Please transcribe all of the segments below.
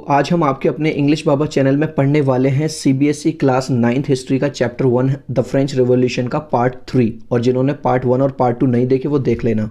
आज हम आपके अपने इंग्लिश बाबा चैनल में पढ़ने वाले हैं सीबीएसई क्लास 9th हिस्ट्री का चैप्टर 1 द फ्रेंच रिवॉल्यूशन का पार्ट 3। और जिन्होंने पार्ट 1 और पार्ट 2 नहीं देखे वो देख लेना।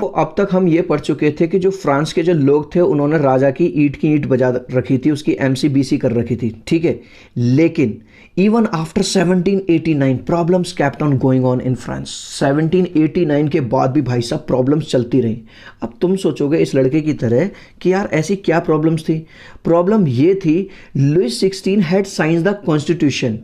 तो अब तक हम ये पढ़ चुके थे कि जो फ्रांस के जो लोग थे उन्होंने राजा की ईंट बजा रखी थी, उसकी एमसीबीसी कर रखी थी, ठीक है। लेकिन even after 1789 problems kept on going on in France. 1789 के बाद भी भाई साहब प्रॉब्लम्स चलती रही। अब तुम सोचोगे इस लड़के की तरह कि यार ऐसी क्या प्रॉब्लम्स थी। प्रॉब्लम ये थी, Louis 16 had signed the constitution.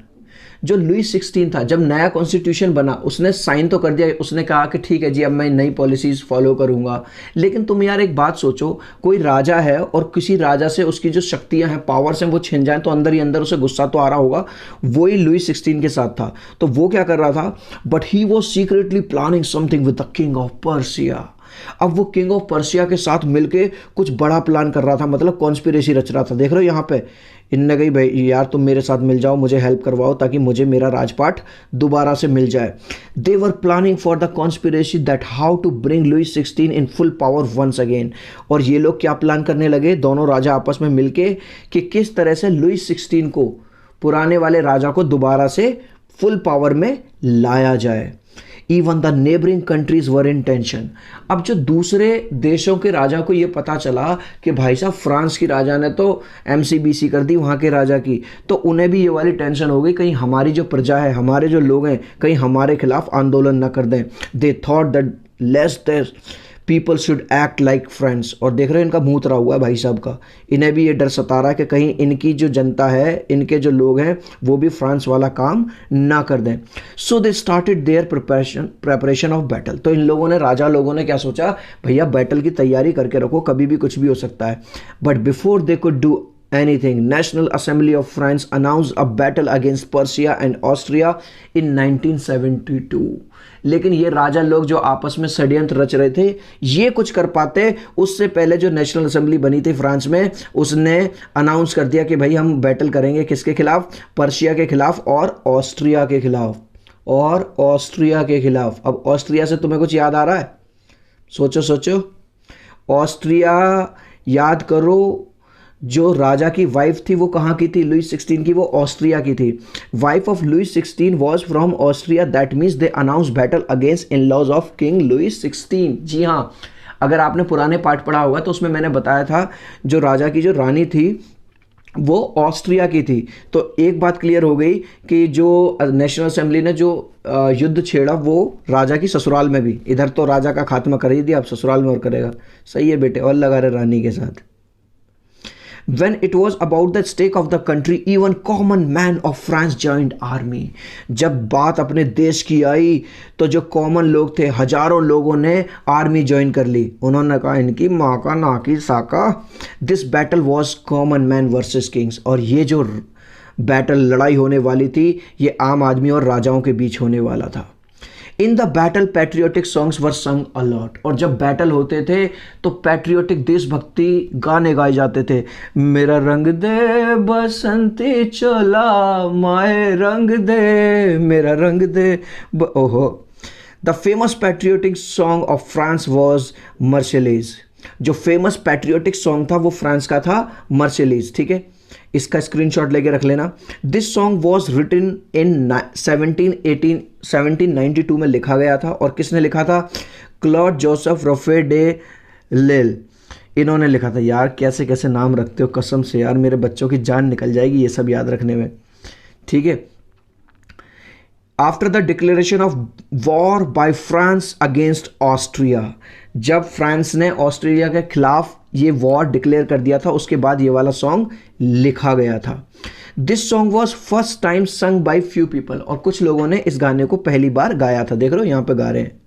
जो लुइस 16 था, जब नया कॉन्स्टिट्यूशन बना उसने साइन तो कर दिया, उसने कहा कि ठीक है जी अब मैं नई पॉलिसीज फॉलो करूंगा। लेकिन तुम यार एक बात सोचो, कोई राजा है और किसी राजा से उसकी जो शक्तियां हैं, पावर्स हैं, वो छिन जाए तो अंदर ही अंदर उसे गुस्सा तो आ रहा होगा। वही लुइस 16 के साथ था। तो वो क्या कर रहा था, but he was secretly planning something with the king of Persia. अब वो किंग ऑफ पर्सिया के साथ मिलके कुछ बड़ा प्लान कर रहा था, मतलब कॉन्स्पिरेसी रच रहा था। देख रहे हो यहाँ पे, इनने कही भाई यार तुम मेरे साथ मिल जाओ, मुझे हेल्प करवाओ ताकि मुझे मेरा राजपाट दोबारा से मिल जाए। They were planning for the conspiracy that how to bring Louis 16 in full power once again. और ये लोग क्या प्लान करने लगे, दोनों राजा आपस में मिलके, कि किस तरह से लुइस 16 को, पुराने वाले राजा को दोबारा से फुल पावर में लाया जाए। Even the neighbouring countries were in tension. अब जो दूसरे देशों के राजा को ये पता चला कि भाई साहब फ्रांस की राजा ने तो एमसीबीसी कर दी वहाँ के राजा की, तो उन्हें भी ये वाली टेंशन हो गई कहीं हमारी जो प्रजा है, हमारे जो लोग हैं, कहीं हमारे खिलाफ आंदोलन न कर दें। They thought that less their people should act like friends. और देख रहे हो इनका मुंह उतरा हुआ है भाई साहब का। इन्हें भी ये डर सता रहा है कि कहीं इनकी जो जनता है, इनके जो लोग हैं, वो भी फ्रांस वाला काम ना कर दें। So they started their preparation of battle. तो इन लोगों ने, राजा लोगों ने क्या सोचा, भैया बैटल की तैयारी करके रखो, कभी भी कुछ भी हो सकता है। But before they could do anything, National Assembly of France announced a battle against Persia and Austria in 1972। लेकिन ये राजा लोग जो आपस में षड्यंत्र रच रहे थे, ये कुछ कर पाते उससे पहले जो नेशनल असेंबली बनी थी फ्रांस में, उसने अनाउंस कर दिया कि भाई हम बैटल करेंगे किसके खिलाफ, पर्शिया के खिलाफ और ऑस्ट्रिया के खिलाफ। और ऑस्ट्रिया के खिलाफ। अब ऑस्ट्रिया से तुम्हें कुछ याद आ रहा है? सोचो सोचो, ऑस्ट्रिया याद करो। जो राजा की वाइफ थी वो कहाँ की थी, लुइस 16 की, वो ऑस्ट्रिया की थी। Wife of Louis 16 was from Austria. That means they announce battle against in laws of king Louis 16। जी हाँ, अगर आपने पुराने पार्ट पढ़ा होगा तो उसमें मैंने बताया था जो राजा की जो रानी थी वो ऑस्ट्रिया की थी। तो एक बात क्लियर हो गई कि जो नेशनल असेंबली ने जो युद्ध छेड़ा वो राजा की ससुराल में भी। इधर तो राजा का खात्मा कर ही दिया, अब ससुराल में और करेगा। सही है बेटे, और लगा रहे रानी के साथ। When it was about the stake of the country, even common man of France joined army। जब बात अपने देश की आई तो जो कॉमन लोग थे, हजारों लोगों ने आर्मी ज्वाइन कर ली। उन्होंने कहा इनकी माँ का ना की साका। This battle was common man versus kings. और ये जो बैटल, लड़ाई होने वाली थी, ये आम आदमी और राजाओं के बीच होने वाला था। In the battle patriotic songs वर संग अलॉट। और जब बैटल होते थे तो पैट्रियोटिक देशभक्ति गाने गाए जाते थे। मेरा रंग दे बसंती चोला, माए रंग दे, मेरा रंग दे ओहो। The famous patriotic song of France was Marseillaise. जो फेमस पैट्रियोटिक सॉन्ग था वो फ्रांस का था मर्शेलेज, ठीक है। इसका स्क्रीनशॉट लेके रख लेना। This song was written in 1792 में लिखा गया था। और किसने लिखा था? क्लॉड जोसेफ रफे डे लेल। इन्होंने लिखा था। यार कैसे कैसे नाम रखते हो, कसम से यार मेरे बच्चों की जान निकल जाएगी ये सब याद रखने में, ठीक है। After the declaration of war by France against Austria, जब फ्रांस ने ऑस्ट्रेलिया के खिलाफ ये वॉर डिक्लेयर कर दिया था, उसके बाद ये वाला सॉन्ग लिखा गया था। This song was first time sung by few people. और कुछ लोगों ने इस गाने को पहली बार गाया था। देख रहे हो यहाँ पे गा रहे हैं।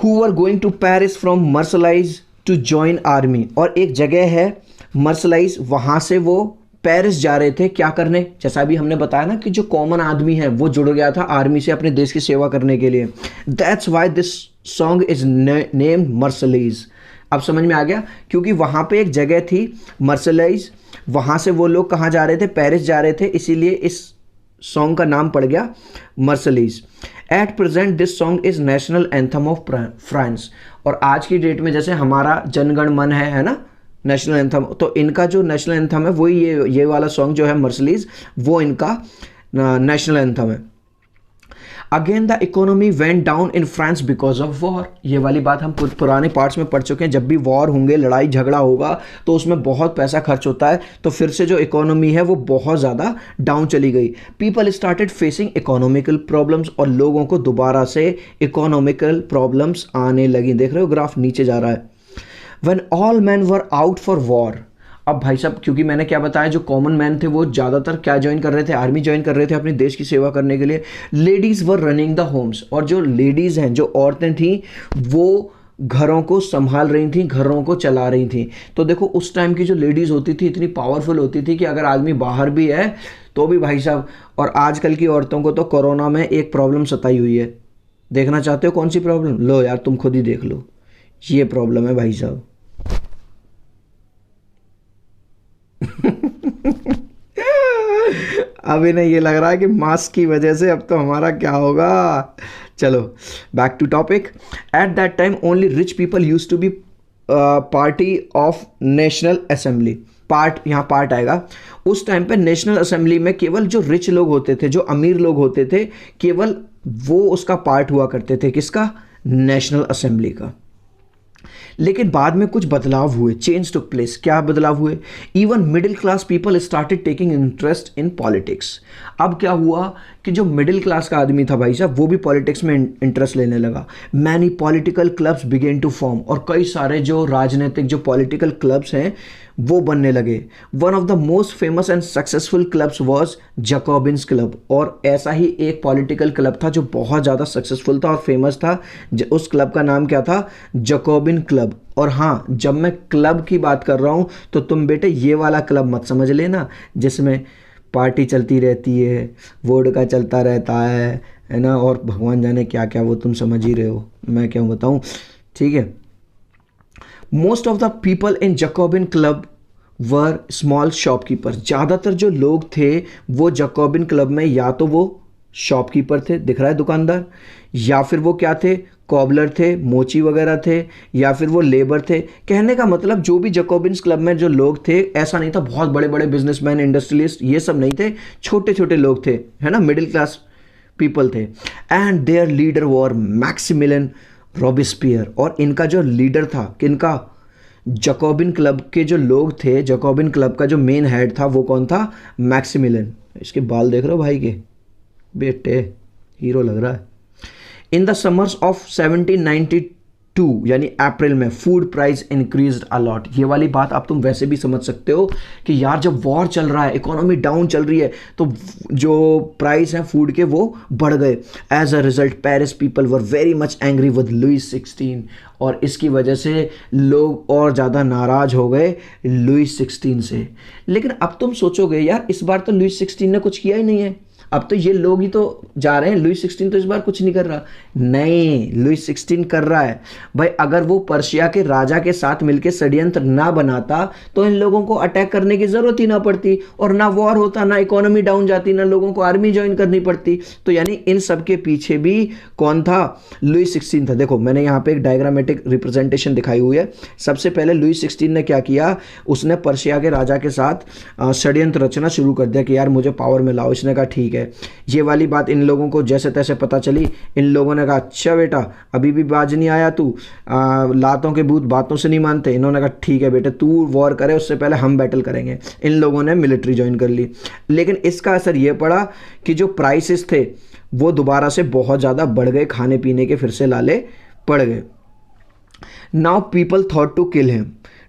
Who were going to Paris from Marseilles to join army. और एक जगह है मर्सलाइज, वहां से वो पेरिस जा रहे थे क्या करने, जैसा भी हमने बताया ना कि जो कॉमन आदमी है वो जुड़ गया था आर्मी से अपने देश की सेवा करने के लिए। That's why this song is named Marseillaise. अब समझ में आ गया, क्योंकि वहां पे एक जगह थी मर्सलाइज, वहां से वो लोग कहाँ जा रहे थे, पेरिस जा रहे थे, इसीलिए इस सॉन्ग का नाम पड़ गया Marseillaise. At present this song is national anthem of France. और आज की डेट में जैसे हमारा जनगण मन है ना नेशनल एंथम, तो इनका जो नेशनल एंथम है वही ये वाला सॉन्ग जो है मर्सिडीज, वो इनका नेशनल एंथम है। Again the economy went down in France because of war. ये वाली बात हम पुराने पार्ट्स में पढ़ चुके हैं, जब भी वॉर होंगे, लड़ाई झगड़ा होगा तो उसमें बहुत पैसा खर्च होता है, तो फिर से जो इकोनॉमी है वो बहुत ज़्यादा डाउन चली गई। People started facing economical problems, और लोगों को दोबारा से इकोनॉमिकल प्रॉब्लम्स आने लगी। देख रहे हो ग्राफ नीचे जा रहा है। When all men were out for war, अब भाई साहब क्योंकि मैंने क्या बताया, जो कॉमन मैन थे वो ज़्यादातर क्या ज्वाइन कर रहे थे, आर्मी ज्वाइन कर रहे थे अपने देश की सेवा करने के लिए। Ladies were running the homes, और जो लेडीज़ हैं, जो औरतें थीं, वो घरों को संभाल रही थी, घरों को चला रही थी। तो देखो उस टाइम की जो लेडीज़ होती थी इतनी पावरफुल होती थी कि अगर आदमी बाहर भी है तो भी भाई साहब। और आजकल की औरतों को तो कोरोना में एक प्रॉब्लम सताई हुई है। देखना चाहते हो कौन सी प्रॉब्लम? लो यार तुम खुद ही देख लो, ये प्रॉब्लम है भाई साहब। अब इन्हें ये लग रहा है कि मास्क की वजह से अब तो हमारा क्या होगा। चलो back to topic. At that time only rich people use to be party of national assembly. Part, यहाँ पार्ट आएगा। उस टाइम पे नेशनल असेंबली में केवल जो रिच लोग होते थे, जो अमीर लोग होते थे, केवल वो उसका पार्ट हुआ करते थे। किसका? नेशनल असेंबली का। लेकिन बाद में कुछ बदलाव हुए, चेंज टुक प्लेस। क्या बदलाव हुए? Even middle class people started taking interest in politics. अब क्या हुआ कि जो मिडिल क्लास का आदमी था भाई साहब, वो भी पॉलिटिक्स में इंटरेस्ट लेने लगा। Many political clubs began to form, और कई सारे जो राजनीतिक जो पॉलिटिकल क्लब्स हैं वो बनने लगे। One of the most famous and successful clubs was Jacobins club, और ऐसा ही एक पॉलिटिकल क्लब था जो बहुत ज़्यादा सक्सेसफुल था और फेमस था। उस क्लब का नाम क्या था? Jacobin club. और हाँ, जब मैं क्लब की बात कर रहा हूँ तो तुम बेटे ये वाला क्लब मत समझ लेना जिसमें पार्टी चलती रहती है, वोडका चलता रहता है ना, और भगवान जाने क्या क्या, वो तुम समझ ही रहे हो, मैं क्यों बताऊँ। ठीक है। Most of the people in Jacobin club were small shopkeeper. ज़्यादातर जो लोग थे वो जैकोबिन क्लब में या तो वो शॉपकीपर थे, दिख रहा है दुकानदार, या फिर वो क्या थे? कॉबलर थे, मोची वगैरह थे, या फिर वो लेबर थे। कहने का मतलब जो भी जैकोबिन्स क्लब में जो लोग थे, ऐसा नहीं था बहुत बड़े बड़े बिजनेसमैन, इंडस्ट्रियलिस्ट, ये सब नहीं थे, छोटे छोटे लोग थे, है ना, मिडिल क्लास पीपल थे। And there leader were Maximilian Robespierre, और इनका जो लीडर था, किनका? जैकोबिन क्लब के जो लोग थे, जैकोबिन क्लब का जो मेन हेड था वो कौन था? मैक्सिमिलियन। इसके बाल देख रहे हो भाई के, बेटे हीरो लग रहा है। इन द समर्स ऑफ 1792 यानी अप्रैल में फूड प्राइस इंक्रीज्ड अलॉट। ये वाली बात आप तुम वैसे भी समझ सकते हो कि यार जब वॉर चल रहा है, इकोनॉमी डाउन चल रही है, तो जो प्राइस हैं फूड के वो बढ़ गए। As a result Paris people were very much angry with Louis 16, और इसकी वजह से लोग और ज़्यादा नाराज़ हो गए लुइस 16 से। लेकिन अब तुम सोचोगे यार इस बार तो लुइस 16 ने कुछ किया ही नहीं है, अब तो ये लोग ही तो जा रहे हैं, लुइस 16 तो इस बार कुछ नहीं कर रहा। नहीं, लुइस 16 कर रहा है भाई। अगर वो पर्शिया के राजा के साथ मिलकर षड्यंत्र ना बनाता तो इन लोगों को अटैक करने की जरूरत ही ना पड़ती, और ना वॉर होता, ना इकोनॉमी डाउन जाती, ना लोगों को आर्मी ज्वाइन करनी पड़ती। तो यानी इन सब के पीछे भी कौन था? लुइस 16 था। देखो मैंने यहाँ पे एक डायग्रामेटिक रिप्रेजेंटेशन दिखाई हुई है। सबसे पहले लुइस 16 ने क्या किया? उसने पर्शिया के राजा के साथ षड्यंत्र रचना शुरू कर दिया कि यार मुझे पावर में लाओ। इसने कहा ठीक है। ये वाली बात इन लोगों को जैसे तैसे पता चली। इन लोगों ने कहा अच्छा बेटा अभी भी बाज नहीं आया तू, लातों के भूत बातों से नहीं मानते। इन्होंने कहा ठीक है बेटे, तू वॉर करे उससे पहले हम बैटल करेंगे। इन लोगों ने मिलिट्री ज्वाइन कर ली। लेकिन इसका असर ये पड़ा कि जो प्राइसेस थे वो दोबारा से बहुत ज़्यादा बढ़ गए, खाने पीने के फिर से लाले पड़ गए। Now people thought to kill him,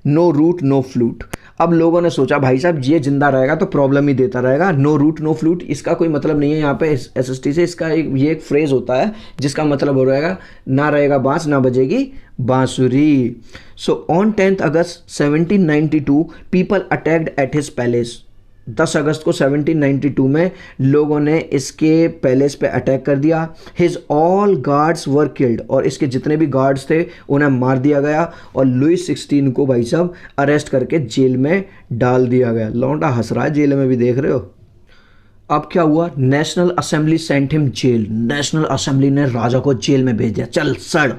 no root no flute. अब लोगों ने सोचा भाई साहब ये जिंदा रहेगा तो प्रॉब्लम ही देता रहेगा। नो रूट नो फ्लूट, इसका कोई मतलब नहीं है यहाँ पे एसएसटी से। इसका ये एक फ्रेज होता है जिसका मतलब हो रहेगा ना रहेगा बांस ना बजेगी बांसुरी। So on 10 August 1792 people attacked at his palace. 10 अगस्त को 1792 में लोगों ने इसके पैलेस पे अटैक कर दिया। His all guards were killed, और इसके जितने भी गार्ड्स थे उन्हें मार दिया गया। और लुइस 16 को भाई साहब अरेस्ट करके जेल में डाल दिया गया। लौंडा हंस रहा है जेल में भी, देख रहे हो। अब क्या हुआ, national assembly sent him jail, national assembly ने राजा को जेल में भेज दिया, चल सड़।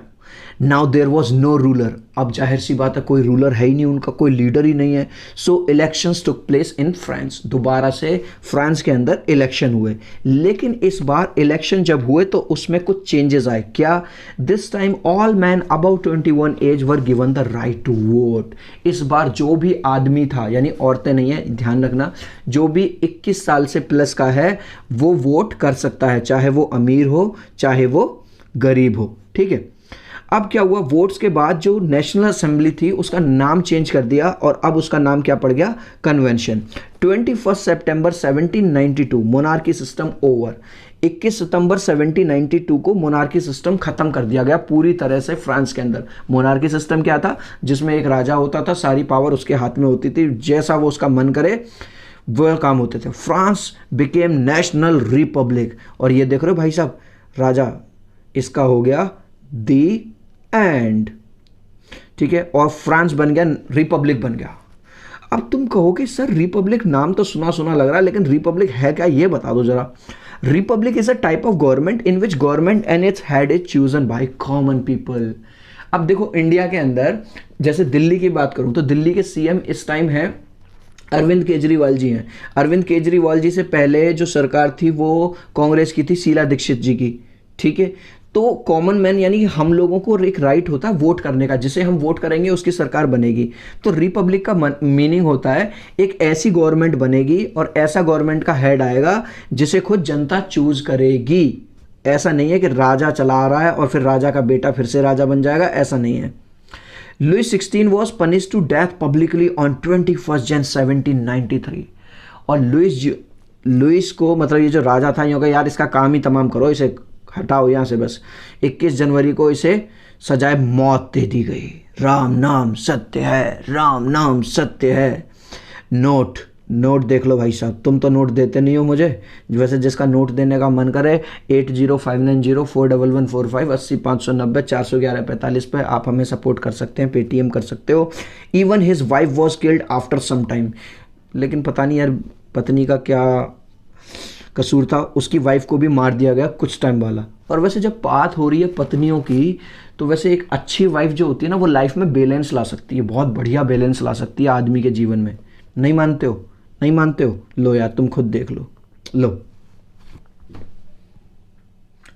Now there was no ruler, अब जाहिर सी बात है कोई रूलर है ही नहीं, उनका कोई लीडर ही नहीं है। So elections took place in France, दोबारा से फ्रांस के अंदर इलेक्शन हुए, लेकिन इस बार इलेक्शन जब हुए तो उसमें कुछ चेंजेस आए। क्या, this time all man about 21 age were given the right to vote. इस बार जो भी आदमी था, यानी औरतें नहीं है, ध्यान रखना, जो भी 21 साल से प्लस का है वो वोट कर सकता है, चाहे वो अमीर हो चाहे वो गरीब हो, ठीक है। अब क्या हुआ, वोट्स के बाद जो नेशनल असेंबली थी उसका नाम चेंज कर दिया और अब उसका नाम क्या पड़ गया, कन्वेंशन। 21 सितंबर 1792 मोनार्की सिस्टम ओवर, 21 सितंबर 1792 को मोनार्की सिस्टम खत्म कर दिया गया पूरी तरह से फ्रांस के अंदर। मोनार्की सिस्टम क्या था, जिसमें एक राजा होता था, सारी पावर उसके हाथ में होती थी, जैसा वो उसका मन करे वह काम होते थे। फ्रांस बिकेम नेशनल रिपब्लिक, और ये देख रहे हो भाई साहब, राजा इसका हो गया दी एंड, ठीक है, और फ्रांस बन गया, रिपब्लिक बन गया। अब तुम कहोगे सर रिपब्लिक नाम तो सुना सुना लग रहा है, लेकिन रिपब्लिक है क्या, ये बता दो जरा। Republic is a type of government in which government and its head is chosen by common people. अब देखो इंडिया के अंदर जैसे दिल्ली की बात करूं तो दिल्ली के सीएम इस टाइम है अरविंद केजरीवाल जी हैं। अरविंद केजरीवाल जी से पहले जो सरकार थी वो कांग्रेस की थी, शीला दीक्षित जी की, ठीक है। तो कॉमन मैन यानी कि हम लोगों को एक राइट होता है वोट करने का, जिसे हम वोट करेंगे उसकी सरकार बनेगी। तो रिपब्लिक का मीनिंग होता है एक ऐसी गवर्नमेंट बनेगी और ऐसा गवर्नमेंट का हेड आएगा जिसे खुद जनता चूज करेगी। ऐसा नहीं है कि राजा चला रहा है और फिर राजा का बेटा फिर से राजा बन जाएगा, ऐसा नहीं है। Louis 16 was punish to death publicly on 21 Jan 1793। और लुइस को, मतलब ये जो राजा था, यूँ यार इसका काम ही तमाम करो, इसे हटाओ यहाँ से बस, 21 जनवरी को इसे सजाए मौत दे दी गई। राम नाम सत्य है, राम नाम सत्य है। नोट देख लो भाई साहब, तुम तो नोट देते नहीं हो मुझे, वैसे जिसका नोट देने का मन करे 8059041145 80 590 411 45 पे आप हमें सपोर्ट कर सकते हैं, पेटीएम कर सकते हो। Even his wife was killed after some time, लेकिन पता नहीं यार पत्नी का क्या कसूर था, उसकी वाइफ को भी मार दिया गया कुछ टाइम वाला। और वैसे जब बात हो रही है पत्नियों की, तो वैसे एक अच्छी वाइफ जो होती है ना वो लाइफ में बैलेंस ला सकती है, बहुत बढ़िया बैलेंस ला सकती है आदमी के जीवन में। नहीं मानते हो, नहीं मानते हो, लो यार तुम खुद देख लो। लो,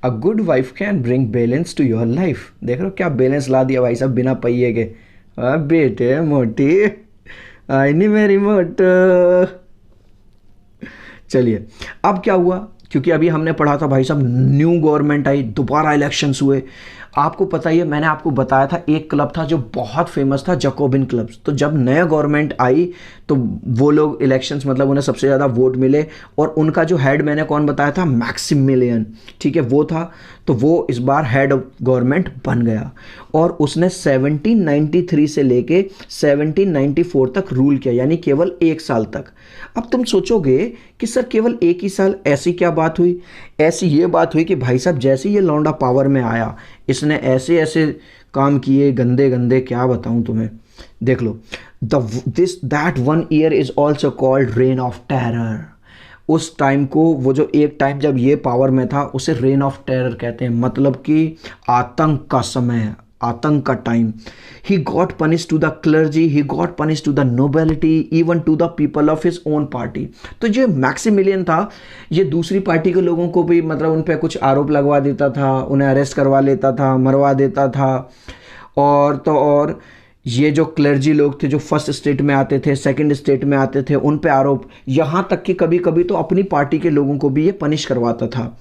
a good wife can bring balance to your life. देख रहे हो क्या बैलेंस ला दिया भाई साहब बिना पहिए के। बेटे मोटी आई नहीं मेरी मोट। चलिए अब क्या हुआ, क्योंकि अभी हमने पढ़ा था भाई साहब न्यू गवर्नमेंट आई, दोबारा इलेक्शंस हुए। आपको पता ही है, मैंने आपको बताया था एक क्लब था जो बहुत फेमस था, जैकोबिन क्लब्स। तो जब नया गवर्नमेंट आई तो वो लोग इलेक्शंस, मतलब उन्हें सबसे ज़्यादा वोट मिले, और उनका जो हेड मैंने कौन बताया था, मैक्सिमिलियन, ठीक है, वो था। तो वो इस बार हेड ऑफ गवर्नमेंट बन गया और उसने 1793 से लेके 1794 तक रूल किया, यानी केवल 1 साल तक। अब तुम सोचोगे कि सर केवल 1 ही साल, ऐसी क्या बात हुई? ऐसी ये बात हुई कि भाई साहब जैसे ये लौंडा पावर में आया, इसने ऐसे ऐसे काम किए गंदे गंदे, क्या बताऊं तुम्हें। देख लो, that 1 year is also called reign of terror. उस टाइम को, वो जो एक टाइम जब ये पावर में था, उसे रेन ऑफ टेरर कहते हैं, मतलब कि आतंक का समय, आतंक का time. He got punish to the clergy, he got punish to the nobility, even to the people of his own party. तो जो मैक्सिमिलियन था, ये दूसरी पार्टी के लोगों को भी, मतलब उन पर कुछ आरोप लगवा देता था, उन्हें अरेस्ट करवा लेता था, मरवा देता था। और तो और ये जो क्लर्जी लोग थे, जो फर्स्ट स्टेट में आते थे, सेकंड स्टेट में आते थे, उन पे आरोप, यहाँ तक कि कभी कभी तो अपनी पार्टी के लोगों को भी ये पनिश करवाता था।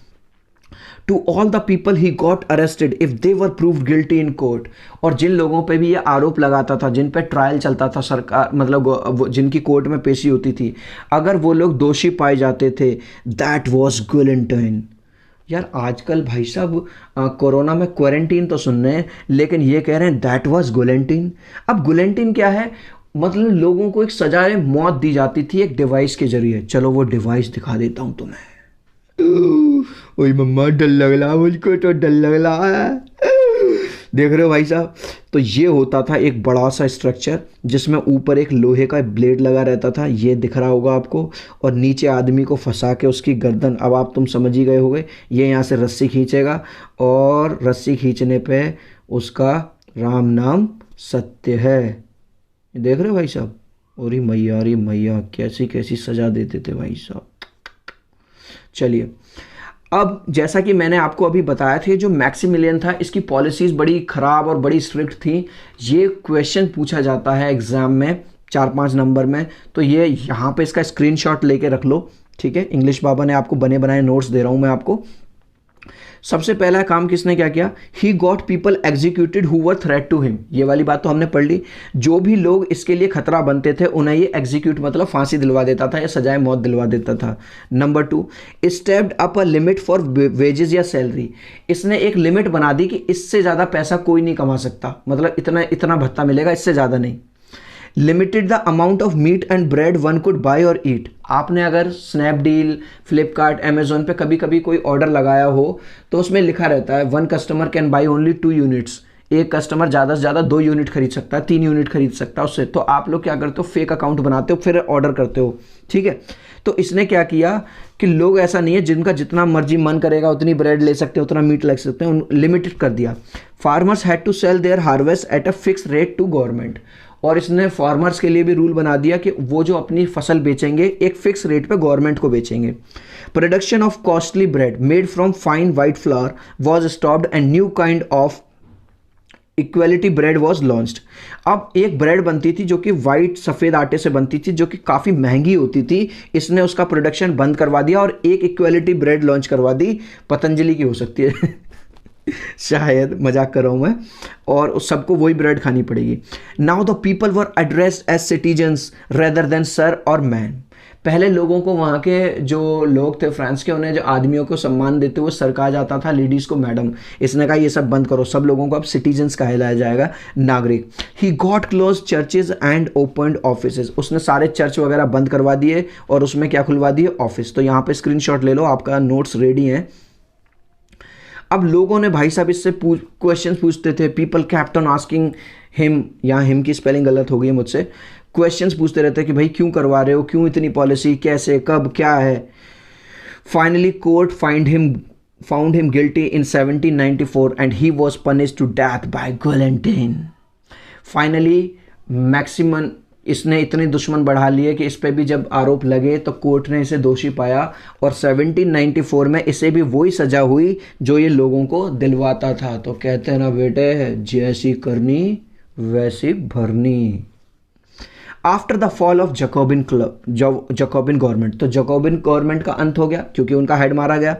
To all the people he got arrested if they were proved guilty in court. और जिन लोगों पे भी ये आरोप लगाता था, जिन पे ट्रायल चलता था, सरकार मतलब जिनकी कोर्ट में पेशी होती थी, अगर वो लोग दोषी पाए जाते थे, दैट वॉज गुलेंटाइन। यार आजकल भाई साहब कोरोना में क्वारंटीन तो सुन रहे हैं, लेकिन ये कह रहे हैं दैट वाज गुलेंटीन। अब गुलेंटीन क्या है? मतलब लोगों को एक सजाए मौत दी जाती थी एक डिवाइस के जरिए। चलो वो डिवाइस दिखा देता हूँ तुम्हें। ओए मम्मा डर लग रहा, मुझको तो डर लग रहा है। देख रहे हो भाई साहब। तो ये होता था एक बड़ा सा स्ट्रक्चर जिसमें ऊपर एक लोहे का ब्लेड लगा रहता था, ये दिख रहा होगा आपको, और नीचे आदमी को फंसा के उसकी गर्दन, अब आप तुम समझ ही गए होगे, ये यहाँ से रस्सी खींचेगा और रस्सी खींचने पे उसका राम नाम सत्य है। देख रहे हो भाई साहब। अरे मैया कैसी कैसी सजा देते थे भाई साहब। चलिए, अब जैसा कि मैंने आपको अभी बताया था, जो मैक्सिमिलियन था इसकी पॉलिसीज़ बड़ी ख़राब और बड़ी स्ट्रिक्ट थी। ये क्वेश्चन पूछा जाता है एग्ज़ाम में 4-5 नंबर में, तो ये यहाँ पे इसका स्क्रीनशॉट लेके रख लो, ठीक है। इंग्लिश बाबा ने आपको बने बनाए नोट्स दे रहा हूँ मैं आपको। सबसे पहला काम किसने क्या किया, he got people executed who were threat to him. ये वाली बात तो हमने पढ़ ली। जो भी लोग इसके लिए खतरा बनते थे उन्हें ये एग्जीक्यूट मतलब फांसी दिलवा देता था या सजाए मौत दिलवा देता था। Number 2, stepped up a limit for wages या सैलरी। इसने एक लिमिट बना दी कि इससे ज़्यादा पैसा कोई नहीं कमा सकता, मतलब इतना इतना भत्ता मिलेगा, इससे ज़्यादा नहीं। Limited the amount of meat and bread one could bye और ईट। आपने अगर स्नैपडील, फ्लिपकार्ट, अमेजोन पे कभी कभी कोई ऑर्डर लगाया हो तो उसमें लिखा रहता है 1 customer can buy only 2 units. एक कस्टमर ज़्यादा से ज़्यादा 2 यूनिट खरीद सकता है, 3 यूनिट खरीद सकता है उससे। तो आप लोग क्या करते हो, फेक अकाउंट बनाते हो फिर ऑर्डर करते हो, ठीक है। तो इसने क्या किया कि लोग ऐसा नहीं है जिनका जितना मर्जी मन करेगा उतनी ब्रेड ले सकते हैं, उतना मीट ले सकते हैं, लिमिटेड कर दिया। Farmers had to sell their harvest at a fix rate to government. और इसने फार्मर्स के लिए भी रूल बना दिया कि वो जो अपनी फसल बेचेंगे एक फिक्स रेट पे गवर्नमेंट को बेचेंगे। Production of costly bread made from fine white flower was stopped and new kind of equality bread was launched. अब एक ब्रेड बनती थी जो कि वाइट सफ़ेद आटे से बनती थी, जो कि काफ़ी महंगी होती थी, इसने उसका प्रोडक्शन बंद करवा दिया और एक इक्वालिटी ब्रेड लॉन्च करवा दी, पतंजलि की हो सकती है शायद मजाक कर रहा हूँ मैं, और सबको वही ब्रेड खानी पड़ेगी। Now the people were addressed as citizens rather than sir और मैन। पहले लोगों को, वहाँ के जो लोग थे फ्रांस के, उन्हें जो आदमियों को सम्मान देते हुए सर कहा जाता था, लेडीज़ को मैडम। इसने कहा ये सब बंद करो, सब लोगों को अब सिटीजन्स कहलाया जाएगा, नागरिक। He got close churches and opened offices. उसने सारे चर्च वगैरह बंद करवा दिए और उसमें क्या खुलवा दिए, ऑफिस। तो यहाँ पे स्क्रीनशॉट ले लो, आपका नोट्स रेडी हैं। अब लोगों ने भाई साहब इससे क्वेश्चन पूछते थे। People kept on asking him, यहाँ हिम की स्पेलिंग गलत हो गई है मुझसे, क्वेश्चंस पूछते रहते कि भाई क्यों करवा रहे हो, क्यों इतनी पॉलिसी, कैसे, कब, क्या है। Finally court found him guilty in 1794 and he was punished to death by guillotine. Finally maximum इसने इतने दुश्मन बढ़ा लिए कि इस पे भी जब आरोप लगे तो कोर्ट ने इसे दोषी पाया और 1794 में इसे भी वही सजा हुई जो ये लोगों को दिलवाता था। तो कहते हैं ना बेटे, जैसी करनी वैसी भरनी। After the fall of Jacobin government, तो जैकोबिन गवर्नमेंट का अंत हो गया क्योंकि उनका हेड मारा गया।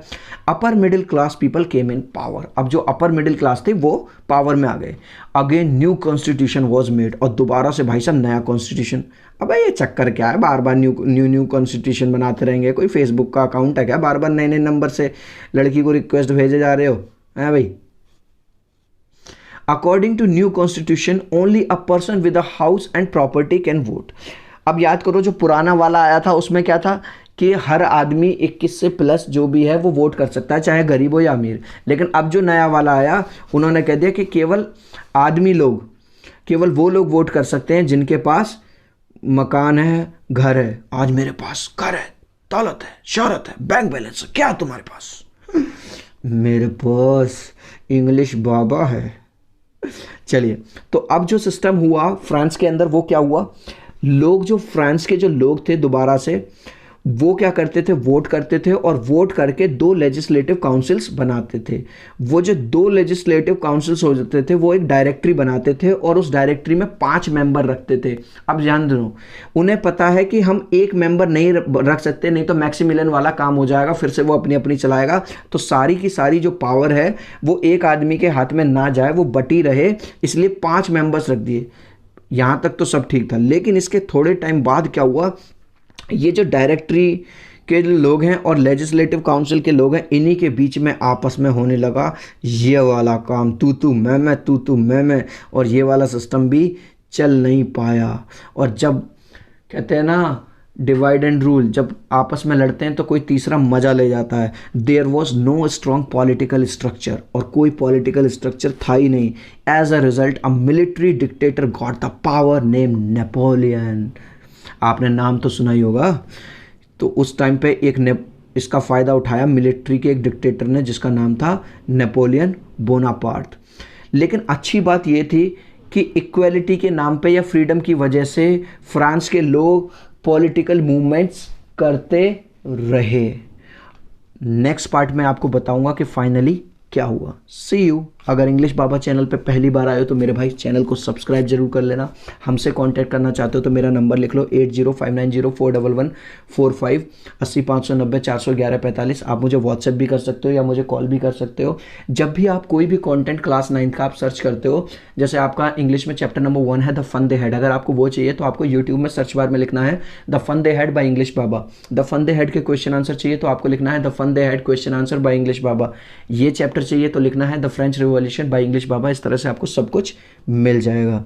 Upper middle class people came in power. अब जो अपर मिडिल क्लास थे वो पावर में आ गए। Again new constitution was made, और दोबारा से भाई साहब नया कॉन्स्टिट्यूशन। अब ये चक्कर क्या है, बार बार न्यू कॉन्स्टिट्यूशन बनाते रहेंगे? कोई फेसबुक का अकाउंट है क्या, बार बार नए नए नंबर से लड़की को रिक्वेस्ट भेजे जा रहे हो, हैं भाई? According to new constitution, only a person with a house and property can vote. अब याद करो जो पुराना वाला आया था उसमें क्या था कि हर आदमी 21 से प्लस जो भी है वो वोट कर सकता है, चाहे गरीब हो या अमीर। लेकिन अब जो नया वाला आया उन्होंने कह दिया कि केवल वो लोग वोट कर सकते हैं जिनके पास मकान है, घर है। आज मेरे पास घर है, दौलत है, शोहरत है, बैंक बैलेंस है, क्या तुम्हारे पास? मेरे पास इंग्लिश बाबा है। चलिए, तो अब जो सिस्टम हुआ फ्रांस के अंदर वो क्या हुआ, लोग जो फ्रांस के जो लोग थे दोबारा से वो क्या करते थे, वोट करते थे और वोट करके 2 लेजिस्लेटिव काउंसिल्स बनाते थे। वो जो 2 लेजिस्लेटिव काउंसिल्स हो जाते थे वो एक डायरेक्टरी बनाते थे और उस डायरेक्टरी में 5 मेंबर रखते थे। अब ध्यान दो, उन्हें पता है कि हम एक मेंबर नहीं रख सकते, नहीं तो मैक्सिमिलियन वाला काम हो जाएगा, फिर से वो अपनी अपनी चलाएगा। तो सारी की सारी जो पावर है वो एक आदमी के हाथ में ना जाए, वो बटी रहे, इसलिए 5 मेंबर्स रख दिए। यहाँ तक तो सब ठीक था, लेकिन इसके थोड़े टाइम बाद क्या हुआ, ये जो डायरेक्टरी के लोग हैं और लेजिस्लेटिव काउंसिल के लोग हैं, इन्हीं के बीच में आपस में होने लगा ये वाला काम, तू मैं, और ये वाला सिस्टम भी चल नहीं पाया। और जब कहते हैं ना डिवाइड एंड रूल, जब आपस में लड़ते हैं तो कोई तीसरा मजा ले जाता है। There was no strong political structure, और कोई पॉलिटिकल स्ट्रक्चर था ही नहीं। As a result a military dictator got the power name Napoleon. आपने नाम तो सुना ही होगा। तो उस टाइम पे इसका फ़ायदा उठाया मिलिट्री के एक डिक्टेटर ने जिसका नाम था नेपोलियन बोनापार्ट। लेकिन अच्छी बात ये थी कि इक्वेलिटी के नाम पे या फ्रीडम की वजह से फ्रांस के लोग पॉलिटिकल मूवमेंट्स करते रहे। नेक्स्ट पार्ट में आपको बताऊंगा कि फाइनली क्या हुआ। सी यू। अगर इंग्लिश बाबा चैनल पे पहली बार आए हो तो मेरे भाई चैनल को सब्सक्राइब जरूर कर लेना। हमसे कांटेक्ट करना चाहते हो तो मेरा नंबर लिख लो 8059041145, 8059041145। आप मुझे व्हाट्सएप भी कर सकते हो या मुझे कॉल भी कर सकते हो। जब भी आप कोई भी कंटेंट क्लास 9 का आप सर्च करते हो, जैसे आपका इंग्लिश में चैप्टर नंबर 1 है द फन दे हैड, अगर आपको वो चाहिए तो आपको यूट्यूब में सर्च बार में लिखना है the fun they had by English Baba. The fun they had के क्वेश्चन आंसर चाहिए तो आपको लिखना है the fun they had question answer by English Baba. ये चैप्टर चाहिए तो लिखना है the French revolution by English Baba. इस तरह से आपको सब कुछ मिल जाएगा।